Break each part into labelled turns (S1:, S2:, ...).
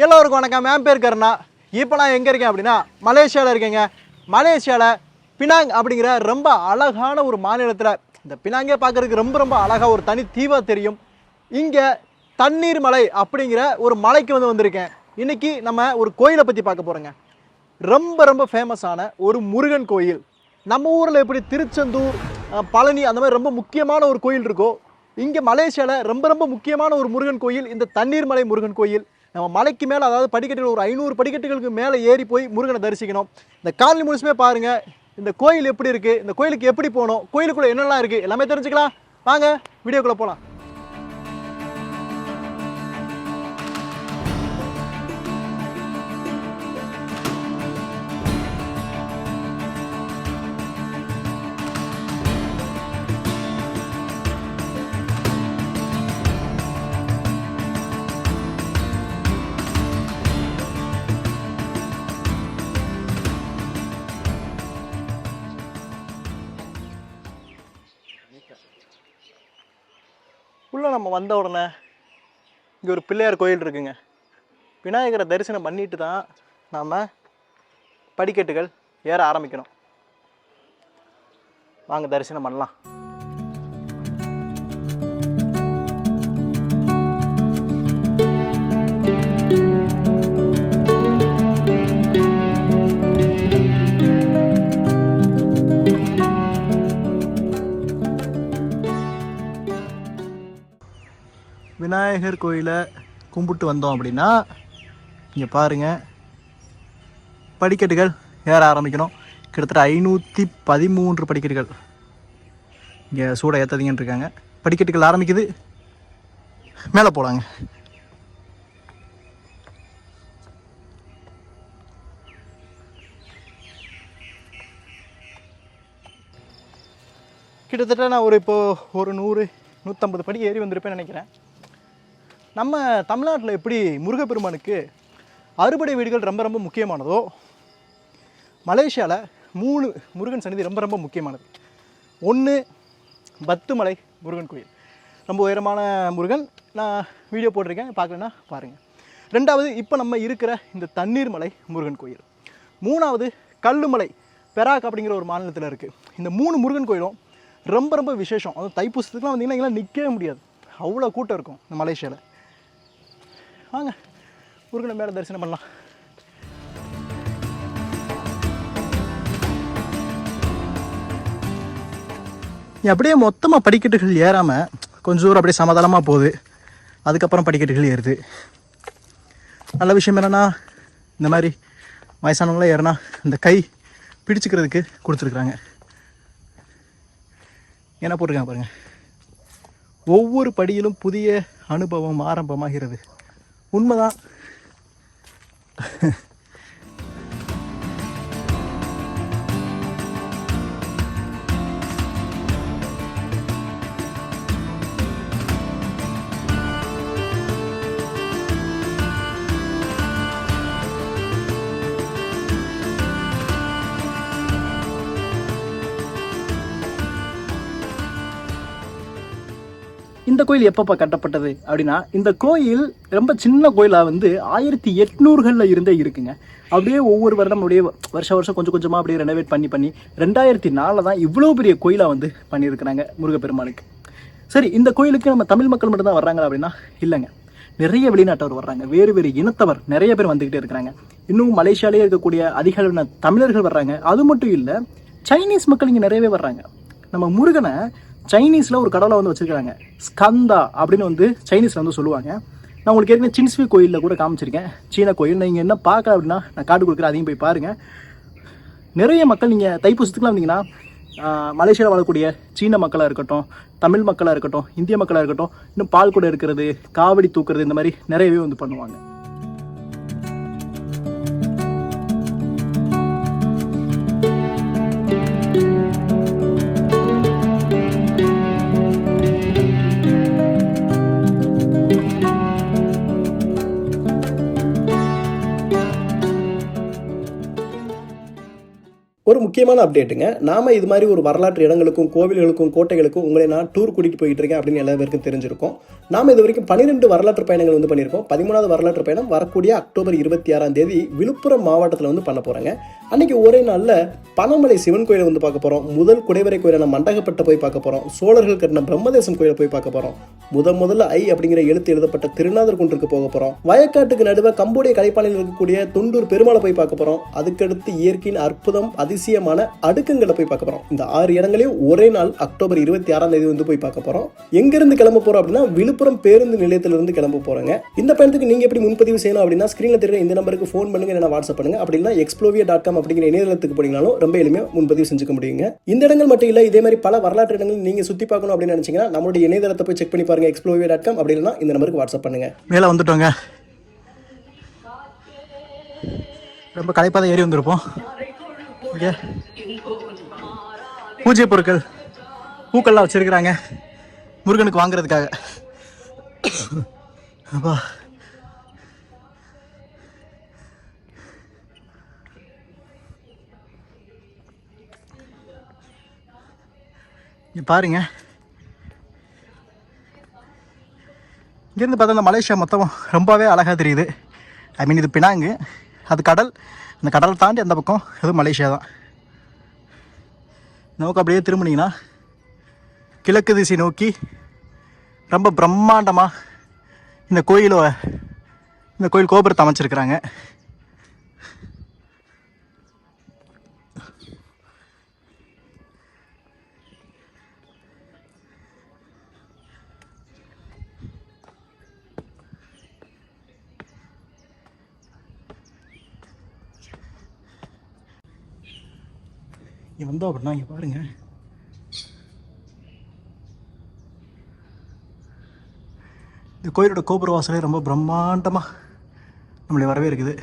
S1: எல்லோருக்கும் வணக்கம். என் பேர் கருணா. இப்போ நான் எங்கே இருக்கேன் அப்படின்னா மலேசியாவில் இருக்கேங்க. மலேசியாவில் பினாங் அப்படிங்கிற ரொம்ப அழகான ஒரு மாநிலத்தில், இந்த பினாங்கே பார்க்குறதுக்கு ரொம்ப ரொம்ப அழகாக ஒரு தனி தீவாக தெரியும். இங்கே தண்ணீர் மலை அப்படிங்கிற ஒரு மலைக்கு வந்திருக்கேன். இன்றைக்கி நம்ம ஒரு கோயிலை பற்றி பார்க்க போகிறோங்க. ரொம்ப ரொம்ப ஃபேமஸான ஒரு முருகன் கோயில். நம்ம ஊரில் எப்படி திருச்செந்தூர், பழனி அந்த மாதிரி ரொம்ப முக்கியமான ஒரு கோயில் இருக்கோ, இங்கே மலேசியாவில் ரொம்ப ரொம்ப முக்கியமான ஒரு முருகன் கோயில் இந்த தண்ணீர் மலை முருகன் கோயில். நம்ம மலைக்கு மேலே, அதாவது படிக்கட்டுகள் ஒரு 500 படிக்கட்டுகளுக்கு மேலே ஏறி போய் முருகனை தரிசிக்கணும். இந்த காலனி முழுசுமே பாருங்கள் இந்த கோயில் எப்படி இருக்குது, இந்த கோயிலுக்கு எப்படி போகணும், கோயிலுக்குள்ளே என்னெல்லாம் இருக்குது எல்லாமே தெரிஞ்சுக்கலாம். வாங்க வீடியோக்குள்ளே போகலாம். உள்ளே நம்ம வந்த உடனே இங்கே ஒரு பிள்ளையார் கோயில் இருக்குங்க. விநாயகரை தரிசனம் பண்ணிட்டு தான் நாம் படிக்கட்டுகள் ஏற ஆரம்பிக்கணும். வாங்க தரிசனம் பண்ணலாம். விநாயகர் கோயிலை கும்பிட்டு வந்தோம் அப்படின்னா இங்கே பாருங்கள் படிக்கட்டுகள் ஏற ஆரம்பிக்கணும். கிட்டத்தட்ட 513 படிக்கட்டுகள். இங்கே சூட ஏற்றாதீங்கன்னு இருக்காங்க. படிக்கட்டுகள் ஆரம்பிக்குது, மேலே போகலாங்க. கிட்டத்தட்ட நான் ஒரு 100-150 படி ஏறி வந்திருப்பேன்னு நினைக்கிறேன். நம்ம தமிழ்நாட்டில் எப்படி முருகப்பெருமானுக்கு அறுபடை வீடுகள் ரொம்ப ரொம்ப முக்கியமானதோ, மலேசியாவில் 3 முருகன் சன்னதி ரொம்ப ரொம்ப முக்கியமானது. 1 பத்துமலை முருகன் கோயில், ரொம்ப உயரமான முருகன். நான் வீடியோ போட்டிருக்கேன், பார்க்கலன்னா பாருங்கள். 2வது இப்போ நம்ம இருக்கிற இந்த தண்ணீர் மலை முருகன் கோயில். 3வது கல்லுமலை பெராக் அப்படிங்கிற ஒரு மாநிலத்தில் இருக்குது. இந்த 3 முருகன் கோயிலும் ரொம்ப ரொம்ப விசேஷம். அதுவும் தைப்பூசத்துக்குலாம் வந்தீங்கன்னா இங்கெல்லாம் நிற்கவே முடியாது, அவ்வளோ கூட்டம் இருக்கும் இந்த மலேசியாவில். வாங்க முருகனை மேலே தரிசனம் பண்ணலாம். அப்படியே மொத்தமாக படிக்கட்டுகள் ஏறாமல் கொஞ்சம் தூரம் அப்படியே சமாதானமாக போகுது. அதுக்கப்புறம் படிக்கட்டுகள் ஏறுது. நல்ல விஷயம் என்னென்னா, இந்த மாதிரி வயசானவங்களாம் ஏறினா இந்த கை பிடிச்சிக்கிறதுக்கு கொடுத்துருக்குறாங்க. என்ன போட்டிருக்காங்க பாருங்கள், ஒவ்வொரு படியிலும் புதிய அனுபவம் ஆரம்பமாகிறது. உண்மைதான். இந்த கோயில் எப்பப்போ கட்டப்பட்டது அப்படின்னா, இந்த கோயில் ரொம்ப சின்ன கோயிலாக 1800களில் இருந்தே இருக்குங்க. அப்படியே ஒவ்வொரு வருடம் அப்படியே வருஷம் கொஞ்சம் கொஞ்சமாக அப்படியே ரெனோவேட் பண்ணி 2004 தான் இவ்வளோ பெரிய கோயிலாக பண்ணியிருக்கிறாங்க முருகப்பெருமானுக்கு. சரி, இந்த கோயிலுக்கு நம்ம தமிழ் மக்கள் மட்டும்தான் வர்றாங்க அப்படின்னா இல்லைங்க. நிறைய வெளிநாட்டவர் வர்றாங்க, வேறு வேறு இனத்தவர் நிறைய பேர் வந்துக்கிட்டே இருக்கிறாங்க. இன்னும் மலேசியாலே இருக்கக்கூடிய அதிக அளவின தமிழர்கள் வர்றாங்க. அது மட்டும் இல்லை, சைனீஸ் மக்கள் இங்கே நிறையவே வர்றாங்க. நம்ம முருகனை சைனீஸில் ஒரு கடவுளை வச்சுருக்காங்க, ஸ்கந்தா அப்படின்னு சைனீஸில் சொல்லுவாங்க. நான் உங்களுக்கு ஏற்கனவே சின்ஸ்வி கோயிலில் கூட காமிச்சிருக்கேன், சீன கோயில். நீங்கள் என்ன பார்க்க அப்படின்னா நான் கார்டு கொடுக்குறேன், அதையும் போய் பாருங்கள். நிறைய மக்கள் நீங்கள் தைப்பூசத்துக்குலாம் வந்தீங்கன்னா மலேசியாவில் வாழக்கூடிய சீன மக்களாக இருக்கட்டும், தமிழ் மக்களாக இருக்கட்டும், இந்திய மக்களாக இருக்கட்டும், இன்னும் பால் கூட இருக்கிறது, காவடி தூக்குறது, இந்த மாதிரி நிறையவே பண்ணுவாங்க.
S2: ஒரு முக்கியமான அப்டேட்டுங்க. நாம இது மாதிரி ஒரு வரலாற்று இடங்களுக்கும் கோவில்களுக்கும் கோட்டைகளுக்கும் உங்களை நான் டூர் கூட்டிகிட்டு போயிட்டு இருக்கேன் அப்படின்னு எல்லா பேருக்கும் தெரிஞ்சிருக்கும். நாம் இது வரைக்கும் 12 வரலாற்று பயணங்கள் வந்து பண்ணியிருக்கோம். 13வது வரலாற்று பயணம் வரக்கூடிய அக்டோபர் 26ஆம் தேதி விழுப்புரம் மாவட்டத்தில் வந்து பண்ண போகிறாங்க. அன்றைக்கி ஒரே நாளில் பனமலை சிவன் கோயிலை வந்து பார்க்க போகிறோம். முதல் குடைவரை கோயிலான மண்டகப்பட்டை போய் பார்க்க போகிறோம். சோழர்கள் கட்டின பிரம்மதேசம் கோயிலை போய் பார்க்க போகிறோம். முதல்ல ஐ அப்படிங்கிற எழுத்து எழுதப்பட்ட திருநாதர் குன்றுக்கு போக போகிறோம். வயக்காட்டுக்கு நடுவே கம்போடிய கலைப்பானையில் இருக்கக்கூடிய துண்டூர் பெருமாளை போய் பார்க்க போகிறோம். அதுக்கடுத்து இயற்கையின் அற்புதம் அதிசயமான அடுக்குங்களை போய் பார்க்க போகிறோம். இந்த 6 இடங்களையும் ஒரே நாள் அக்டோபர் 26ஆம் தேதி வந்து போய் பார்க்க போகிறோம். எங்கேருந்து கிளம்ப போகிறோம் அப்படின்னா விழுப்புரம் பேருந்து நிலையத்திலிருந்து கிளம்ப போகிறோங்க. இந்த பயணத்துக்கு நீங்கள் எப்படி முன்பதிவு செய்யணும் அப்படின்னா ஸ்க்ரீனில் தெரியுற இந்த நம்பருக்கு ஃபோன் பண்ணுங்க, இல்லைனா வாட்ஸ்அப் பண்ணுங்க. அப்படின்னா explovia.com அப்படிங்கிற இணையதளத்துக்கு போனீங்கனாலும் ரொம்ப எளிமையாக முன்பதிவு செஞ்சுக்க முடியுங்க. இந்த இடங்கள் மட்டும் இல்லை, இதே மாதிரி பல வரலாற்று இடங்கள் நீங்கள் சுற்றி பார்க்கணும் அப்படின்னு நினச்சிங்கன்னா நம்மளுடைய இணையதளத்தை போய் செக் பண்ணி பாருங்க, explovia.com. அப்படி இல்லைனா இந்த நம்பருக்கு வாட்ஸ்அப் பண்ணுங்க.
S1: மேலே வந்துட்டோங்க. ரொம்ப களைப்பாக ஏறி வந்திருப்போம். இங்கே பூஜை பொருட்கள் பூக்கள்லாம் வச்சிருக்கிறாங்க முருகனுக்கு வாங்குறதுக்காக. அப்பா இங்கே பாருங்க, இங்கேருந்து பார்த்தா இந்த மலேசியா மொத்தம் ரொம்பவே அழகாக தெரியுது. ஐ மீன் இது பினாங்கு, அது கடல். அந்த கடலை தாண்டி அந்த பக்கம் அது மலேசியா தான். நமக்கு அப்படியே திரும்பினீங்கன்னா கிழக்கு திசை நோக்கி ரொம்ப பிரம்மாண்டமாக இந்த கோயில் கோபுரத்தை அமைச்சிருக்கிறாங்க. இங்கே வந்தோம் அப்படின்னா இங்கே பாருங்கள், இந்த கோயிலோட கோபுர வாசலே ரொம்ப பிரம்மாண்டமாக நம்மளை வரவேற்குது.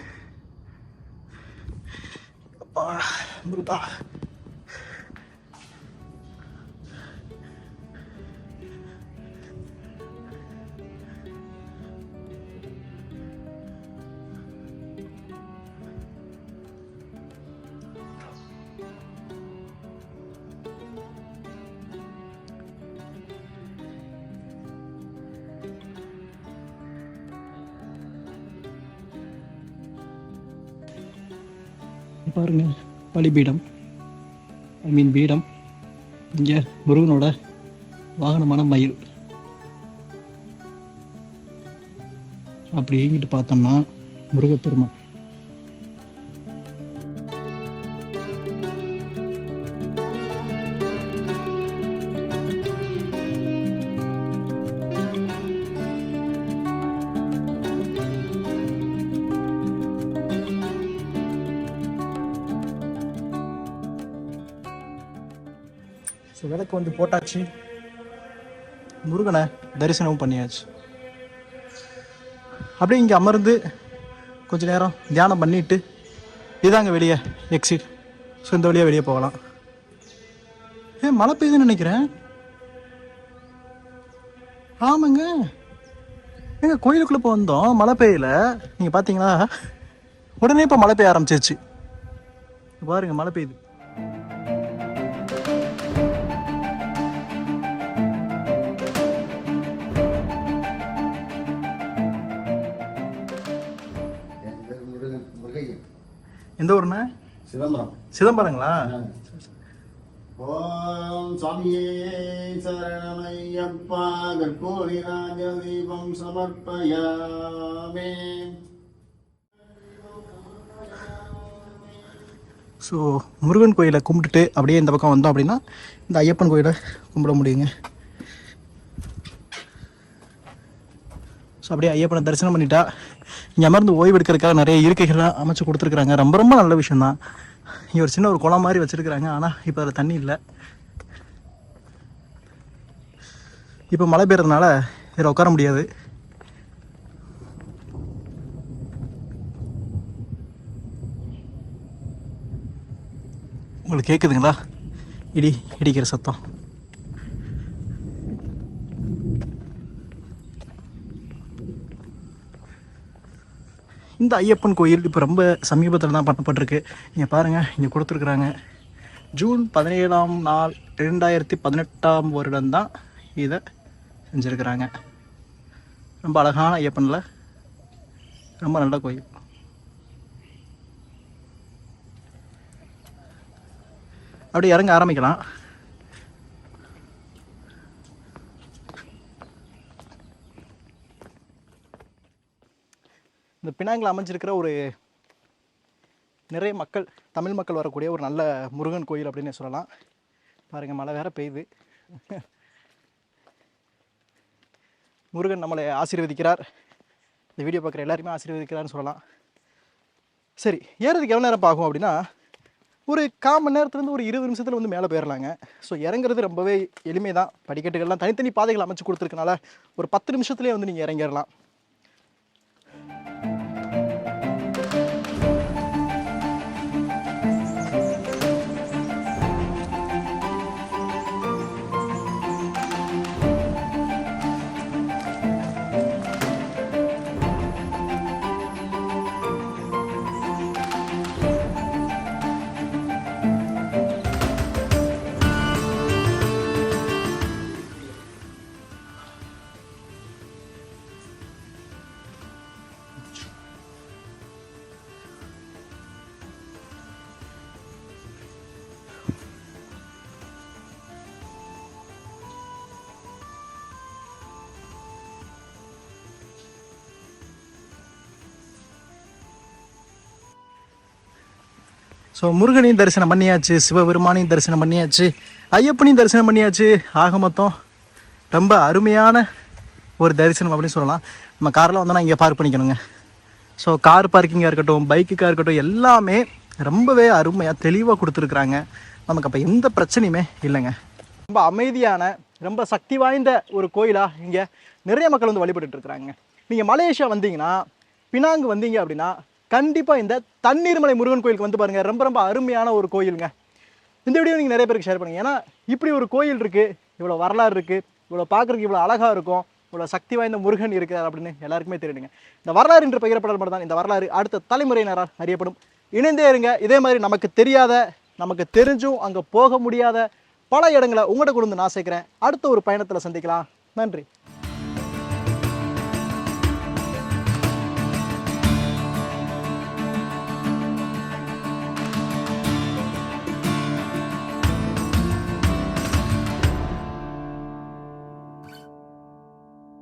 S1: பாருங்க, பலிபீடம், ஐ மீன் பீடம். இங்கே முருகனோட வாகனமான மயில். அப்படி ஏங்கிட்டு பார்த்தோம்னா முருகப்பெருமான். ஸோ விளக்கு வந்து போட்டாச்சு, முருகனை தரிசனமும் பண்ணியாச்சு. அப்படியே இங்கே அமர்ந்து கொஞ்ச நேரம் தியானம் பண்ணிட்டு இதாங்க வெளியே எக்ஸிட். ஸோ இந்த வழியாக வெளியே போகலாம். மழை பெய்யுதுன்னு நினைக்கிறேன். ஆமாங்க, எங்கள் கோயிலுக்குள்ளே இப்போ வந்தோம், மழை பெய்யல. நீங்கள் பார்த்தீங்களா, உடனே இப்போ மழை பெய்ய ஆரம்பிச்சிருச்சு. பாருங்க, மழை பெய்யுது. எந்த ஊர்னா?
S3: சிதம்பரம்.
S1: சிதம்பரங்களா?
S3: ஓம் சாமியே சரணமையப்பா, கற்பூரி ராஜ தீபம் சமர்ப்பயாமே.
S1: ஸோ முருகன் கோயிலை கும்பிட்டுட்டு அப்படியே இந்த பக்கம் வந்தோம் அப்படின்னா இந்த ஐயப்பன் கோயிலை கும்பிட முடியுங்க. ஸோ அப்படியே ஐயப்பனை தரிசனம் பண்ணிட்டா இங்கே அமர்ந்து ஓய்வு எடுக்கிறதுக்காக நிறைய இருக்கைகள்லாம் அமைச்சு கொடுத்துருக்குறாங்க. ரொம்ப ரொம்ப நல்ல விஷயந்தான். இங்கே ஒரு சின்ன ஒரு குளம் மாதிரி வச்சுருக்குறாங்க. ஆனால் இப்போ அதில் தண்ணி இல்லை. இப்போ மழை பெய்யறதுனால இதில் உட்கார முடியாது. உங்களுக்கு கேட்குதுங்களா இடிக்கிற சத்தம்? இந்த ஐயப்பன் கோயில் இப்போ ரொம்ப சமீபத்தில் தான் பண்ணப்பட்டிருக்கு. இங்கே பாருங்கள், இங்கே கொடுத்துருக்குறாங்க ஜூன் 17ஆம் நாள் 2018ஆம் வருடம்தான் இதை செஞ்சுருக்கிறாங்க. ரொம்ப அழகான ஐயப்பனில் ரொம்ப நல்ல கோயில். அப்படியே இறங்க ஆரம்பிக்கலாம். இந்த பினாங்கில் அமைஞ்சிருக்கிற ஒரு நிறைய மக்கள், தமிழ் மக்கள் வரக்கூடிய ஒரு நல்ல முருகன் கோயில் அப்படின்னு சொல்லலாம். பாருங்கள், மழை வேற பெய்யுது. முருகன் நம்மளை ஆசீர்வதிக்கிறார். இந்த வீடியோ பார்க்குற எல்லாருமே ஆசீர்வதிக்கிறார்னு சொல்லலாம். சரி, ஏறதுக்கு எவ்வளோ நேரம் ஆகும் அப்படின்னா, ஒரு 1/4 மணி நேரத்துலேருந்து ஒரு 20 நிமிஷத்தில் வந்து மேலே போயிடலாங்க. ஸோ இறங்குறது ரொம்பவே எளிமை தான். படிக்கட்டுகள்லாம் தனித்தனி பாதைகள் அமைச்சு கொடுத்துருக்கனால ஒரு 10 நிமிஷத்துலேயே வந்து நீங்கள் இறங்கிடலாம். ஸோ முருகனையும் தரிசனம் பண்ணியாச்சு, சிவபெருமானையும் தரிசனம் பண்ணியாச்சு, ஐயப்பனையும் தரிசனம் பண்ணியாச்சு. ஆக மொத்தம் ரொம்ப அருமையான ஒரு தரிசனம் அப்படின்னு சொல்லலாம். நம்ம காரில் வந்தோன்னா இங்கே பார்க் பண்ணிக்கணுங்க. ஸோ கார் பார்க்கிங்காக இருக்கட்டும், பைக்குக்காக இருக்கட்டும், எல்லாமே ரொம்பவே அருமையாக தெளிவாக கொடுத்துருக்குறாங்க. நமக்கு அப்போ எந்த பிரச்சனையுமே இல்லைங்க. ரொம்ப அமைதியான, ரொம்ப சக்தி வாய்ந்த ஒரு கோயிலாக இங்கே நிறைய மக்கள் வந்து வழிபட்டுட்டு இருக்கிறாங்க. நீங்கள் மலேசியா வந்தீங்கன்னா, பினாங்கு வந்தீங்க அப்படின்னா கண்டிப்பாக இந்த தண்ணீர்மலை முருகன் கோயிலுக்கு வந்து பாருங்கள். ரொம்ப ரொம்ப அருமையான ஒரு கோயிலுங்க. இந்த வீடியோ நீங்கள் நிறைய பேருக்கு ஷேர் பண்ணுங்கள். ஏன்னா இப்படி ஒரு கோயில் இருக்குது, இவ்வளோ வரலாறு இருக்குது, இவ்வளோ பார்க்குறதுக்கு இவ்வளோ அழகாக இருக்கும், இவ்வளோ சக்தி வாய்ந்த முருகன் இருக்கிறார் அப்படின்னு எல்லாருக்குமே தெரியுங்க. இந்த வரலாறு என்று பகிரப்படல் மட்டும் தான் இந்த வரலாறு அடுத்த தலைமுறையினரால் அறியப்படும். இணைந்தே இருங்க. இதே மாதிரி நமக்கு தெரியாத, நமக்கு தெரிஞ்சும் அங்கே போக முடியாத பல இடங்களை உங்கள்கிட்ட கொண்டு வந்து நான் சேர்க்குறேன். அடுத்த ஒரு பயணத்தில் சந்திக்கலாம். நன்றி.